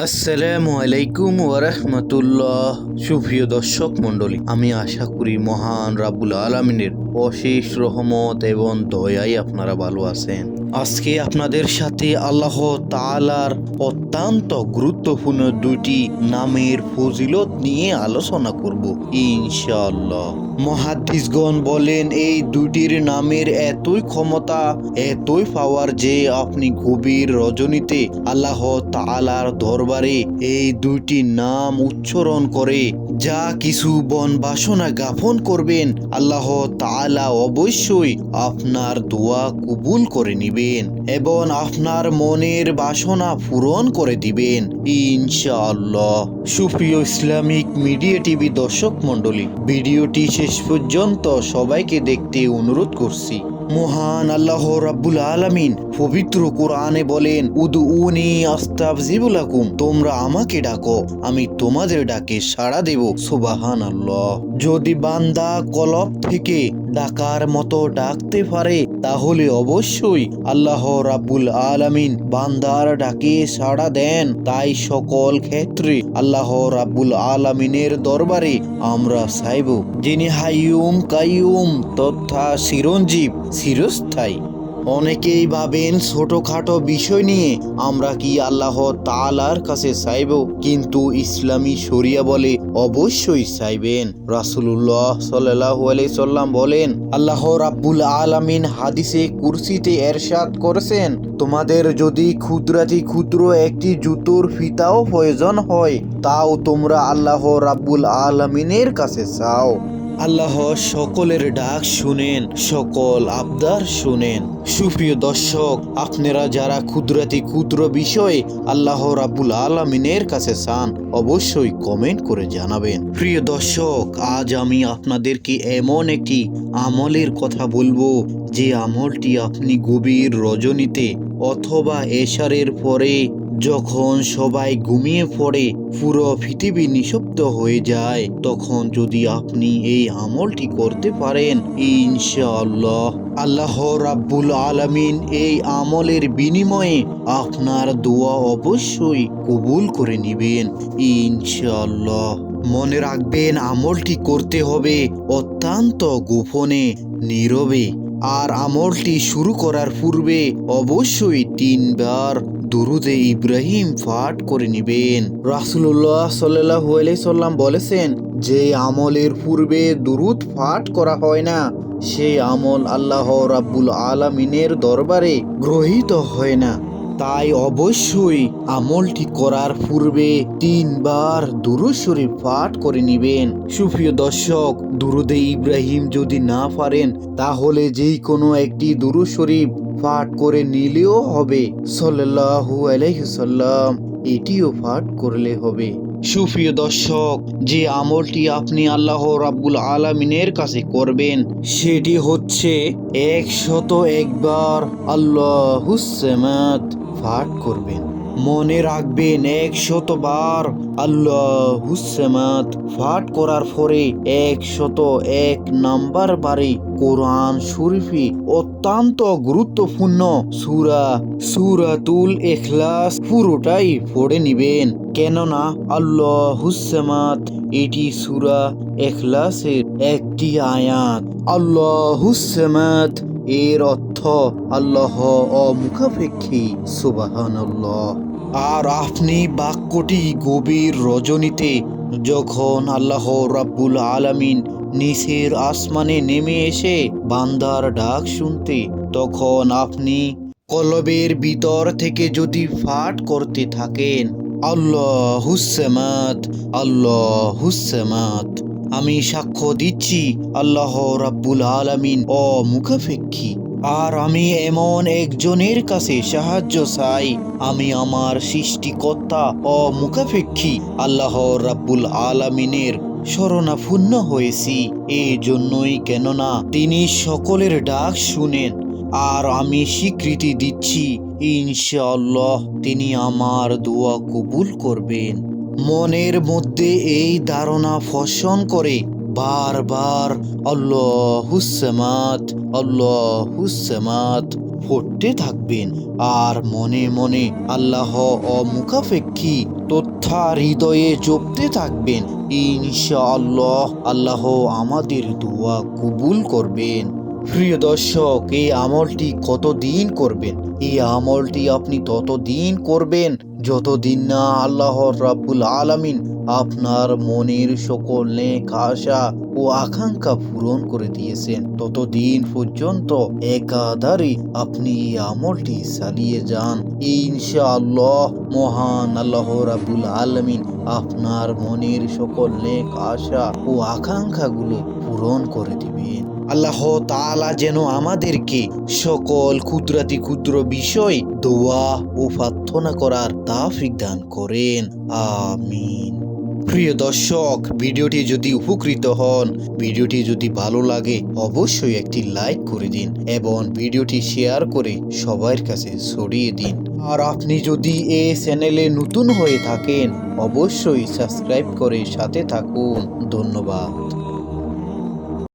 আসসালামু আলাইকুম ওয়ারাহমাতুল্লাহ। সুপ্রিয় দর্শক মণ্ডলী, আমি আশা করি মহান রাব্বুল আলামিনের অশেষ রহমত এবং দয়ায় আপনারা ভালো আছেন। আজকে আপনাদের সাথে আল্লাহ তাআলার অত্যন্ত গুরুত্বপূর্ণ দুইটি নামের ফজিলত নিয়ে আলোচনা করব ইনশাআল্লাহ। মুহাদ্দিসগণ বলেন, এই দুইটির নামের এতই ক্ষমতা, এতই পাওয়ার যে আপনি গভীর রজনীতে আল্লাহ তাআলার দরবারে এই দুইটি নাম উচ্চারণ করে যা কিছু বন বাসনা জ্ঞাপন করবেন, আল্লাহ তাআলা অবশ্যই আপনার দোয়া কবুল করে নিবেন এবং আপনার মনের বাসনা পূরণ করে দিবেন ইনশাআল্লাহ। সুপ্রিয় ইসলামিক মিডিয়া টিভি দর্শক মণ্ডলী, ভিডিওটি শেষ পর্যন্ত সবাইকে দেখতে অনুরোধ করছি। মহান আল্লাহ রাব্বুল আলামিন পবিত্র কোরআনে বলেন, উদউনি আস্তাবজিব লাকুম, তোমরা আমাকে ডাকো, আমি তোমাদের ডাকে সাড়া দেব। সুবহানাল্লাহ। যদি বান্দা কলব থেকে ডাকার মতো ডাকতে পারে তাহলে অবশ্যই আল্লাহ রাব্বুল আলামিন বান্দার ডাকে সাড়া দেন। তাই সকল ক্ষেত্রে আল্লাহ রাব্বুল আলামিনের দরবারে আমরা চাইব, যিনি হাইয়ুম কাইয়ুম তথা চিরঞ্জীব চিরস্থায়ী। অনেকেই ভাবেন ছোটখাটো বিষয় নিয়ে আমরা কি আল্লাহ তাআলার কাছে চাইব, কিন্তু ইসলামী শরিয়া বলে অবশ্যই চাইবেন। রাসূলুল্লাহ সাল্লাল্লাহু আলাইহি সাল্লাম বলেন, আল্লাহ রাব্বুল আলামিন হাদিসে কুরসিতে ইরশাদ করেছেন, তোমাদের যদি ক্ষুদ্রাতি ক্ষুদ্র একটি জুতোর ফিতাও প্রয়োজন হয় তাও তোমরা আল্লাহ রাব্বুল আলামিনের কাছে চাও। আল্লাহ সকলের ডাক শুনেন, সকল আবদার শুনেন। সুপ্রিয় দর্শক, আপনারা যারা ক্ষুদ্রাতি ক্ষুদ্র বিষয়ে আল্লাহ রাব্বুল আলামিনের কাছে চান অবশ্যই কমেন্ট করে জানাবেন। প্রিয় দর্শক, আজ আমি আপনাদেরকে এমন একটি আমলের কথা বলবো যে আমলটি আপনি গভীর রজনীতে অথবা এশারের পরে যখন সবাই ঘুমিয়ে পড়ে, পুরো পৃথিবী নিঃশব্দ হয়ে যায়, তখন যদি আপনি এই আমলটি করতে পারেন ইনশাআল্লাহ আল্লাহ রাব্বুল আলামিন এই আমলের বিনিময়ে আপনার দোয়া অবশ্যই কবুল করে নেবেন ইনশাআল্লাহ। মনে রাখবেন, আমলটি করতে হবে অত্যন্ত গোপনে, নীরবে। আর আমলটি শুরু করার পূর্বে অবশ্যই 3 বার দুরুদে ইব্রাহিম পাঠ করে নেবেন। রাসূলুল্লাহ সাল্লাল্লাহু আলাইহি সাল্লাম বলেছেন, যে আমলের পূর্বে দুরুদ পাঠ করা হয় না সেই আমল আল্লাহ রাব্বুল আলামিনের দরবারে গ্রহীত হয় না। তাই অবশ্যই আমলটি করার পূর্বে 3 বার দুরূদ শরীফ পাঠ করে নেবেন। সুপ্রিয় দর্শক, দুরুদে ইব্রাহিম যদি না পারেন তাহলে যেই কোনো একটি দুরূদ শরীফ পাঠ করে নিলেও হবে। সাল্লাল্লাহু আলাইহি সাল্লাম এটিও পাঠ করলে হবে। সুপ্রিয় দর্শক, যে আমলটি আপনি আল্লাহ রাব্বুল আলামিনের কাছে করবেন সেটি হচ্ছে 101 বার আল্লাহুস সামাদ পাঠ করবেন। মনে রাখবেন, 100 বার আল্লাহুস সামাদ পাঠ করার পরে 101 নাম্বার বারে কোরআন শরীফে অত্যন্ত গুরুত্বপূর্ণ সূরাতুল ইখলাস পুরোটাই পড়ে নিবেন। কেননা আল্লাহুস সামাদ এটি সূরা ইখলাসের একটি আয়াত। আল্লাহুস সামাদ এর অর্থ আল্লাহ অমুখাপেক্ষী। সুবহানাল্লাহ। আর আপনি বাক্যটি গভীর রজনীতে যখন আল্লাহ রাব্বুল আলামিন নিচের আসমানে নেমে এসে বান্দার ডাক শুনতে, তখন আপনি কলবের ভিতর থেকে যদি পাঠ করতে থাকেন, আল্লাহুস সামাদ আল্লাহুস সামাদ, আমি সাক্ষ্য দিচ্ছি আল্লাহ রাব্বুল আলামিন অমুখাপেক্ষী। আর আমি এমন একজনের কাছে সাহায্য চাই, আমি আমার সৃষ্টিকর্তা অমুখাপেক্ষী আল্লাহ রাব্বুল আলামিনের শরণাপন্ন হয়েছি। এই জন্যই, কেননা তিনি সকলের ডাক শুনেন। আর আমি স্বীকৃতি দিচ্ছি ইনশাআল্লাহ তিনি আমার দোয়া কবুল করবেন। মনের মধ্যে এই ধারণা পোষণ করে বারবার আল্লাহুস সামাদ আল্লাহুস সামাদ পড়তে থাকবেন আর মনে মনে আল্লাহ অমুখাপেক্ষী তথা হৃদয়ে জপতে থাকবেন। ইনশাআল্লাহ আল্লাহ আমাদের দোয়া কবুল করবেন। প্রিয় দর্শক, এই আমলটি কতদিন করবেন? এই আমলটি আপনি ততদিন করবেন যতদিন না আল্লাহ রাব্বুল আলামিন আপনার মনের সকল নেক আশা ও আকাঙ্ক্ষা পূরণ করে দিয়েছেন। ততদিন পর্যন্ত একাধারে আপনি এই আমলটি চালিয়ে যান। ইনশাআল্লাহ মহান আল্লাহ রাব্বুল আলামিন আপনার মনের সকল নেক আশা ও আকাঙ্ক্ষাগুলো পূরণ করে দিবেন। আল্লাহ তাআলা যেন আমাদেরকে সকল ক্ষুদ্রাতি ক্ষুদ্র বিষয় দোয়া ও প্রার্থনা করার তৌফিক দান করেন। আমিন। প্রিয় দর্শক, ভিডিওটি যদি উপকৃত হন, ভিডিওটি যদি ভালো লাগে, অবশ্যই একটি লাইক করে দিন এবং ভিডিওটি শেয়ার করে সবার কাছে ছড়িয়ে দিন। আর আপনি যদি এই চ্যানেলে নতুন হয়ে থাকেন, অবশ্যই সাবস্ক্রাইব করে সাথে থাকুন। ধন্যবাদ।